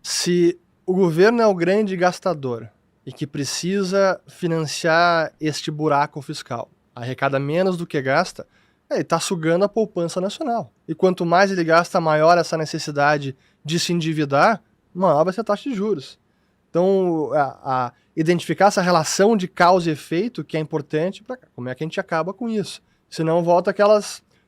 Se o governo é o grande gastador e que precisa financiar este buraco fiscal, arrecada menos do que gasta, ele está sugando a poupança nacional. E quanto mais ele gasta, maior essa necessidade de se endividar, maior vai ser a taxa de juros. Então, identificar essa relação de causa e efeito que é importante para como é que a gente acaba com isso. Senão volta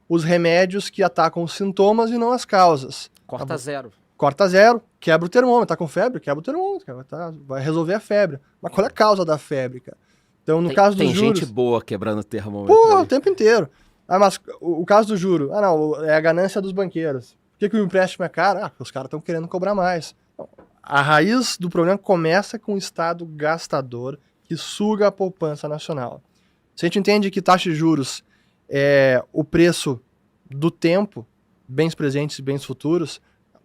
os remédios que atacam os sintomas e não as causas. Corta zero. Corta zero, quebra o termômetro. Tá com febre? Quebra o termômetro. Vai resolver a febre. Mas qual é a causa da febre, cara? Então, no caso dos juros... Tem gente boa quebrando o termômetro. Pô, o tempo inteiro. Mas o caso do juro, não, é a ganância dos banqueiros. Por que o empréstimo é caro? Porque os caras estão querendo cobrar mais. A raiz do problema começa com o Estado gastador que suga a poupança nacional. Se a gente entende que taxa de juros é o preço do tempo, bens presentes e bens futuros,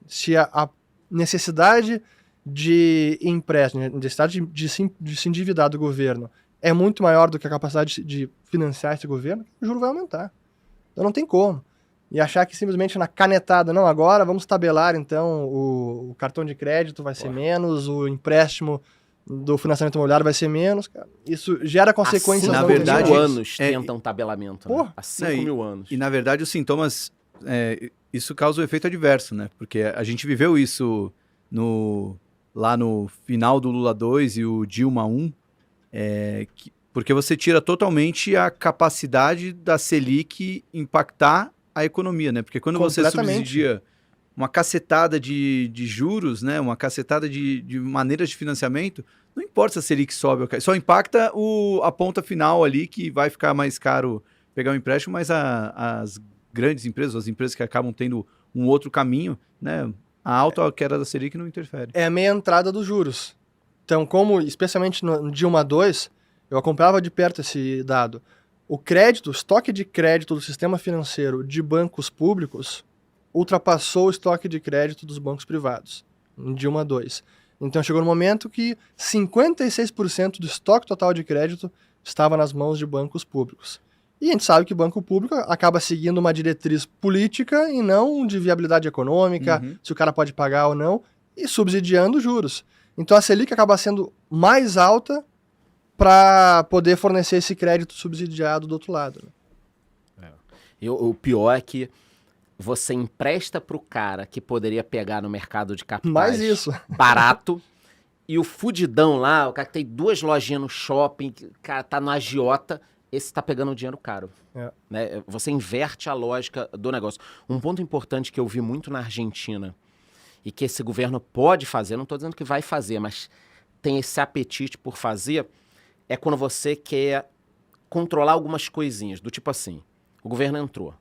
se a necessidade de empréstimo, a necessidade de se endividar do governo é muito maior do que a capacidade de financiar esse governo, o juro vai aumentar. Então não tem como. E achar que simplesmente na canetada, não, agora vamos tabelar então o cartão de crédito vai ser menos, o empréstimo do financiamento imobiliário vai ser menos, cara. Isso gera consequências. Na verdade, 5 anos tentam tabelamento. Né? Há 5.000 anos. E na verdade os sintomas, isso causa um efeito adverso, né? Porque a gente viveu isso lá no final do Lula 2 e o Dilma 1, porque você tira totalmente a capacidade da Selic impactar a economia, né? Porque quando você subsidia uma cacetada de juros, né? Uma cacetada de maneiras de financiamento, não importa se a Selic sobe ou cai, só impacta a ponta final ali, que vai ficar mais caro pegar um empréstimo, mas as grandes empresas, as empresas que acabam tendo um outro caminho, né? A alta queda da Selic não interfere. É a meia entrada dos juros. Então, especialmente no Dilma 2, eu acompanhava de perto esse dado. O estoque de crédito do sistema financeiro de bancos públicos ultrapassou o estoque de crédito dos bancos privados, em Dilma 2. Então chegou no momento que 56% do estoque total de crédito estava nas mãos de bancos públicos. E a gente sabe que banco público acaba seguindo uma diretriz política e não de viabilidade econômica, se o cara pode pagar ou não, e subsidiando juros. Então a Selic acaba sendo mais alta para poder fornecer esse crédito subsidiado do outro lado. Né? O pior é que você empresta para o cara que poderia pegar no mercado de capitais barato, e o fudidão lá, o cara que tem 2 lojinhas no shopping, o cara tá no agiota, esse tá pegando o dinheiro caro. Né? Você inverte a lógica do negócio. Um ponto importante que eu vi muito na Argentina, e que esse governo pode fazer, não estou dizendo que vai fazer, mas tem esse apetite por fazer, é quando você quer controlar algumas coisinhas, do tipo assim, o governo entrou,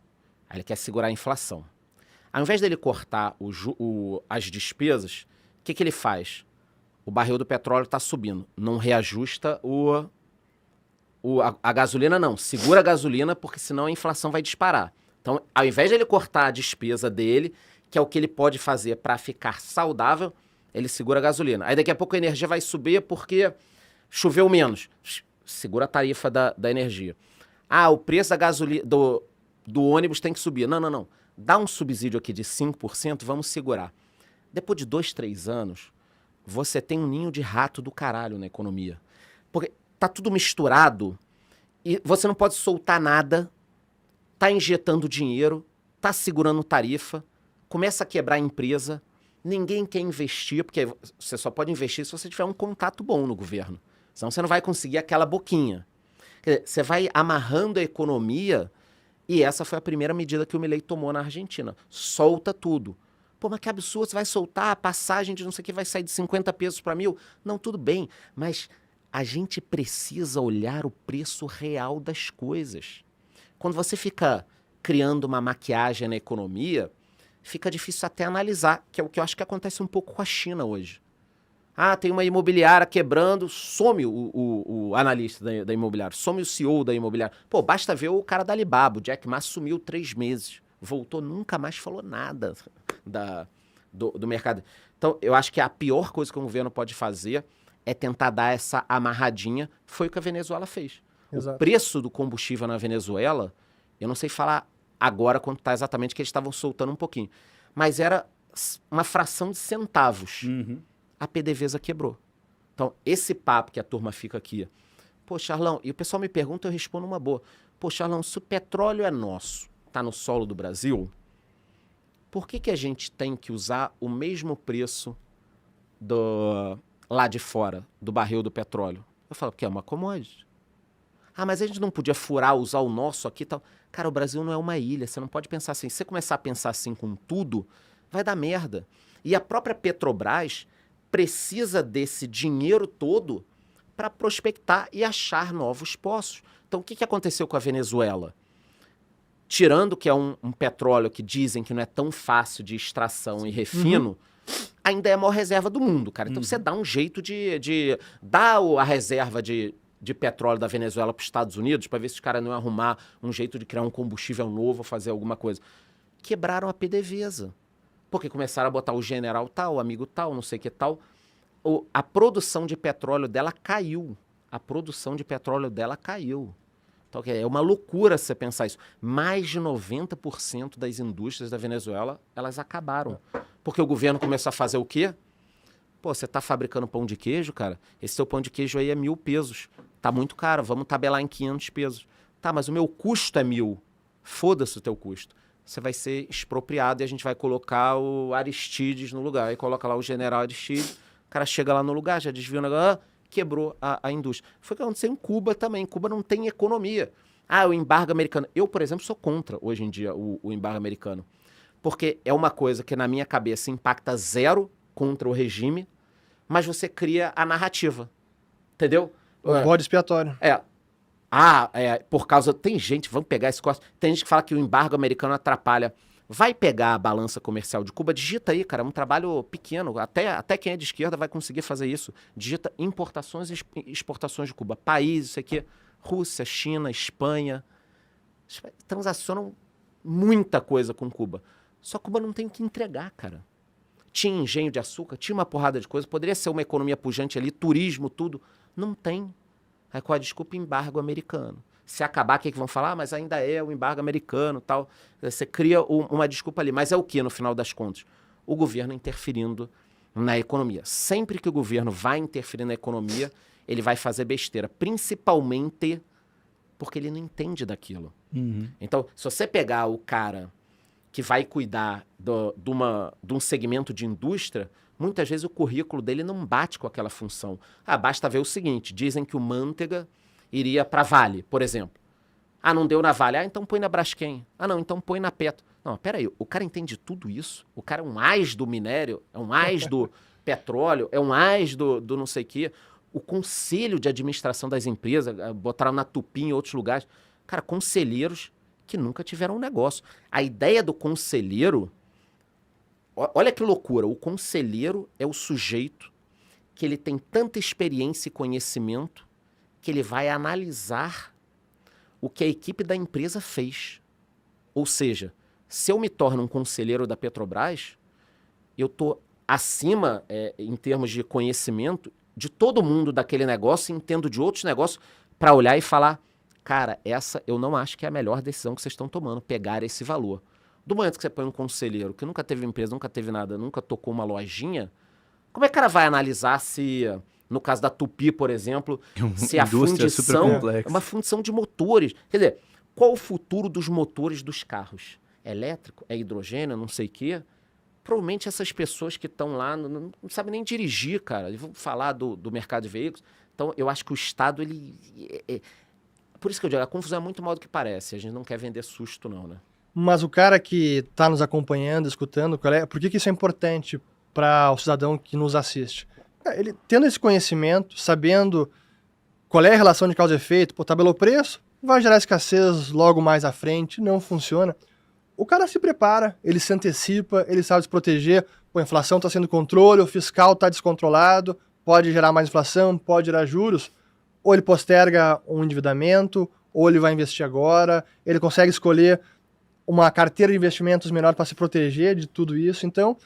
aí ele quer segurar a inflação. Ao invés dele cortar as despesas, o que ele faz? O barril do petróleo está subindo, não reajusta a gasolina, não. Segura a gasolina, porque senão a inflação vai disparar. Então, ao invés de ele cortar a despesa dele, que é o que ele pode fazer para ficar saudável, ele segura a gasolina. Aí daqui a pouco a energia vai subir porque choveu menos. Segura a tarifa da energia. O preço da gasolina do ônibus tem que subir. Não. Dá um subsídio aqui de 5%, vamos segurar. Depois de 2, 3 anos, você tem um ninho de rato do caralho na economia. Porque tá tudo misturado e você não pode soltar nada, tá injetando dinheiro, tá segurando tarifa, começa a quebrar a empresa, ninguém quer investir, porque você só pode investir se você tiver um contato bom no governo. Senão você não vai conseguir aquela boquinha. Quer dizer, você vai amarrando a economia, e essa foi a primeira medida que o Milei tomou na Argentina. Solta tudo. Pô, mas que absurdo, você vai soltar a passagem de não sei o que, vai sair de 50 pesos para 1.000? Não, tudo bem, mas a gente precisa olhar o preço real das coisas. Quando você fica criando uma maquiagem na economia, fica difícil até analisar, que é o que eu acho que acontece um pouco com a China hoje. Tem uma imobiliária quebrando, some o analista da imobiliária, some o CEO da imobiliária. Pô, basta ver o cara da Alibaba, o Jack Ma sumiu 3 meses, voltou, nunca mais falou nada do mercado. Então, eu acho que a pior coisa que o governo pode fazer é tentar dar essa amarradinha. Foi o que a Venezuela fez. Exato. O preço do combustível na Venezuela, eu não sei falar agora quanto está exatamente, que eles estavam soltando um pouquinho, mas era uma fração de centavos. A PDVSA quebrou. Então, esse papo que a turma fica aqui, pô, Charlão, e o pessoal me pergunta, eu respondo uma boa. Pô, Charlão, se o petróleo é nosso, tá no solo do Brasil, por que a gente tem que usar o mesmo preço lá de fora, do barril do petróleo? Eu falo, porque é uma commodity. Ah, mas a gente não podia furar, usar o nosso aqui e tal. Cara, o Brasil não é uma ilha, você não pode pensar assim. Se você começar a pensar assim com tudo, vai dar merda. E a própria Petrobras precisa desse dinheiro todo para prospectar e achar novos poços. Então, o que aconteceu com a Venezuela? Tirando que é um petróleo que dizem que não é tão fácil de extração e refino, ainda é a maior reserva do mundo, cara. Então, você dá um jeito de dar a reserva de petróleo da Venezuela para os Estados Unidos para ver se os caras não iam arrumar um jeito de criar um combustível novo, fazer alguma coisa. Quebraram a PDVSA. Porque começaram a botar o general tal, o amigo tal, não sei o que tal. A produção de petróleo dela caiu. A produção de petróleo dela caiu. Então, é uma loucura você pensar isso. Mais de 90% das indústrias da Venezuela, elas acabaram. Porque o governo começou a fazer o quê? Pô, você tá fabricando pão de queijo, cara? Esse seu pão de queijo aí é 1.000 pesos. Tá muito caro, vamos tabelar em 500 pesos. Tá, mas o meu custo é 1.000. Foda-se o teu custo. Você vai ser expropriado e a gente vai colocar o Aristides no lugar. Aí coloca lá o general Aristides, o cara chega lá no lugar, já desvia o negócio, quebrou a indústria. Foi o que aconteceu em Cuba também. Cuba não tem economia. Ah, o embargo americano. Eu, por exemplo, sou contra, hoje em dia, o embargo americano. Porque é uma coisa que, na minha cabeça, impacta zero contra o regime, mas você cria a narrativa. Entendeu? O bode expiatório. Por causa... Tem gente, vamos pegar esse corte, tem gente que fala que o embargo americano atrapalha. Vai pegar a balança comercial de Cuba, digita aí, cara, é um trabalho pequeno, até quem é de esquerda vai conseguir fazer isso. Digita importações e exportações de Cuba. Países, isso aqui, Rússia, China, Espanha, transacionam muita coisa com Cuba. Só Cuba não tem o que entregar, cara. Tinha engenho de açúcar, tinha uma porrada de coisa, poderia ser uma economia pujante ali, turismo, tudo. Não tem. Aí qual a desculpa? Embargo americano. Se acabar, o que vão falar? Mas ainda é o embargo americano e tal. Você cria uma desculpa ali. Mas é o que, no final das contas? O governo interferindo na economia. Sempre que o governo vai interferir na economia, ele vai fazer besteira. Principalmente porque ele não entende daquilo. Então, se você pegar o cara que vai cuidar de um segmento de indústria, muitas vezes o currículo dele não bate com aquela função. Basta ver o seguinte, dizem que o Manteiga iria para Vale, por exemplo. Não deu na Vale. Então põe na Braskem. Não, então põe na Petro. Não, peraí, o cara entende tudo isso? O cara é um ás do minério, é um ás do petróleo, é um ás do não sei o quê. O conselho de administração das empresas, botaram na Tupi em outros lugares. Cara, conselheiros que nunca tiveram um negócio. A ideia do conselheiro... Olha que loucura, o conselheiro é o sujeito que ele tem tanta experiência e conhecimento que ele vai analisar o que a equipe da empresa fez. Ou seja, se eu me torno um conselheiro da Petrobras, eu estou acima, em termos de conhecimento, de todo mundo daquele negócio, entendo de outros negócios, para olhar e falar, cara, essa eu não acho que é a melhor decisão que vocês estão tomando, pegar esse valor. Do momento que você põe um conselheiro que nunca teve empresa, nunca teve nada, nunca tocou uma lojinha, como é que o cara vai analisar se, no caso da Tupi, por exemplo, se a fundição é uma fundição de motores? Quer dizer, qual o futuro dos motores dos carros? É elétrico? É hidrogênio? Não sei o quê? Provavelmente essas pessoas que estão lá não sabem nem dirigir, cara. Eu vou falar do mercado de veículos. Então, eu acho que o Estado, ele... Por isso que eu digo, a confusão é muito maior do que parece. A gente não quer vender susto, não, né? Mas o cara que está nos acompanhando, escutando, por que isso é importante para o cidadão que nos assiste? Ele tendo esse conhecimento, sabendo qual é a relação de causa e efeito, tabelou o preço, vai gerar escassez logo mais à frente, não funciona. O cara se prepara, ele se antecipa, ele sabe se proteger, a inflação está sendo controle, o fiscal está descontrolado, pode gerar mais inflação, pode gerar juros, ou ele posterga um endividamento, ou ele vai investir agora, ele consegue escolher uma carteira de investimentos melhor para se proteger de tudo isso. Então,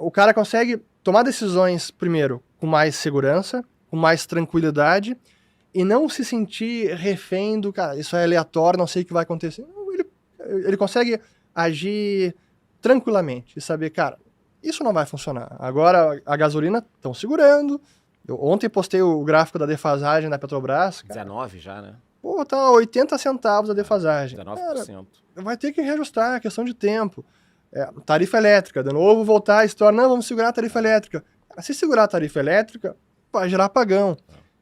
o cara consegue tomar decisões, primeiro, com mais segurança, com mais tranquilidade, e não se sentir refém do, cara, isso é aleatório, não sei o que vai acontecer. Ele consegue agir tranquilamente e saber, cara, Isso não vai funcionar. Agora, a gasolina estão segurando. Eu ontem postei o gráfico da defasagem da Petrobras. Cara, 19 já, né? pô, tá 80 centavos a defasagem. 19%. Cara, vai ter que reajustar, é questão de tempo. Tarifa elétrica, de novo voltar a história, não, vamos segurar a tarifa elétrica. Se segurar a tarifa elétrica, vai gerar apagão.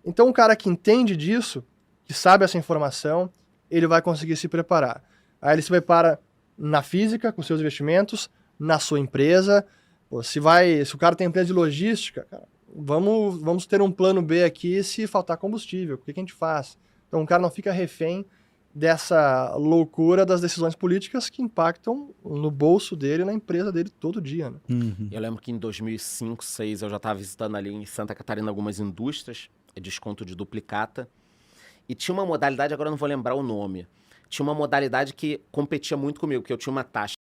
Então, um cara que entende disso, que sabe essa informação, ele vai conseguir se preparar. Aí ele se prepara na física, com seus investimentos, na sua empresa. Pô, se o cara tem empresa de logística, cara, vamos ter um plano B aqui se faltar combustível. O que a gente faz? Então, o cara não fica refém dessa loucura das decisões políticas que impactam no bolso dele e na empresa dele todo dia, né? Eu lembro que em 2005, 2006, eu já estava visitando ali em Santa Catarina algumas indústrias, desconto de duplicata, e tinha uma modalidade, agora eu não vou lembrar o nome, tinha uma modalidade que competia muito comigo, porque eu tinha uma taxa